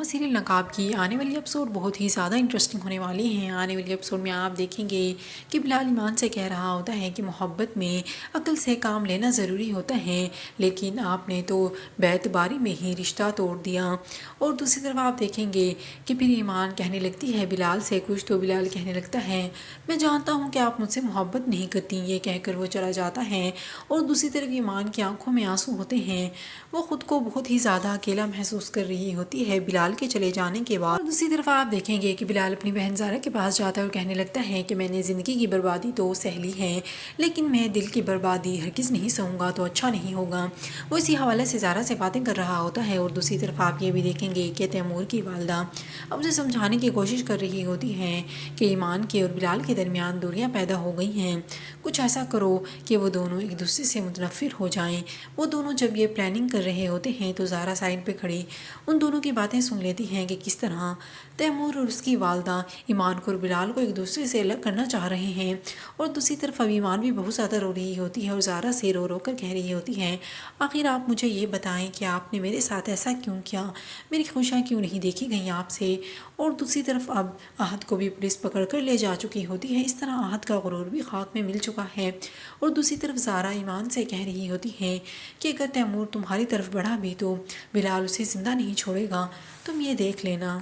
Drama serial نقاب کی آنے والی ایپیسوڈ بہت ہی زیادہ انٹرسٹنگ ہونے والی ہیں۔ آنے والی ایپیسوڈ میں آپ دیکھیں گے کہ بلال ایمان سے کہہ رہا ہوتا ہے کہ محبت میں عقل سے کام لینا ضروری ہوتا ہے، لیکن آپ نے تو بے اعتباری میں ہی رشتہ توڑ دیا۔ اور دوسری طرف آپ دیکھیں گے کہ پھر ایمان کہنے لگتی ہے بلال سے کچھ، تو بلال کہنے لگتا ہے میں جانتا ہوں کہ آپ مجھ سے محبت نہیں کرتی، یہ کہہ کر وہ چلا جاتا ہے۔ اور دوسری طرف ایمان کی آنکھوں میں آنسو ہوتے ہیں، وہ خود کو بہت ہی زیادہ اکیلا محسوس کر رہی ہوتی ہے بلال کے چلے جانے کے بعد۔ اور دوسری طرف آپ دیکھیں گے کہ بلال اپنی بہن زارا کے پاس جاتا ہے اور کہنے لگتا ہے کہ میں نے زندگی کی بربادی تو سہ لی ہے، لیکن میں دل کی بربادی ہرگز نہیں سہوں گا تو اچھا نہیں ہوگا۔ وہ اسی حوالے سے زارا سے باتیں کر رہا ہوتا ہے۔ اور دوسری طرف آپ یہ بھی دیکھیں گے کہ تیمور کی والدہ اب اسے سمجھانے کی کوشش کر رہی ہوتی ہے کہ ایمان کے اور بلال کے درمیان دوریاں پیدا ہو گئی ہیں، کچھ ایسا کرو کہ وہ دونوں ایک دوسرے سے متنفر ہو جائیں۔ وہ دونوں جب یہ پلاننگ کر رہے ہوتے ہیں تو زارا سائڈ پہ کھڑی ان دونوں کی باتیں سن لیتی ہیں کہ کس طرح تیمور اور اس کی والدہ ایمان کو اور بلال کو ایک دوسرے سے الگ کرنا چاہ رہے ہیں۔ اور دوسری طرف اب ایمان بھی بہت زیادہ رو رہی ہوتی ہے اور زارا سے رو رو کر کہہ رہی ہوتی ہے آخر آپ مجھے یہ بتائیں کہ آپ نے میرے ساتھ ایسا کیوں کیا، میری خوشیاں کیوں نہیں دیکھی گئیں آپ سے۔ اور دوسری طرف اب احد کو بھی پولیس پکڑ کر لے جا چکی ہوتی ہے، اس طرح احد کا غرور بھی خاک میں مل چکا ہے۔ اور دوسری طرف زارا ایمان سے کہہ رہی ہوتی ہے کہ اگر تیمور تمہاری طرف بڑھا بھی تو بلال اسے زندہ نہیں چھوڑے گا، تم یہ دیکھ لینا۔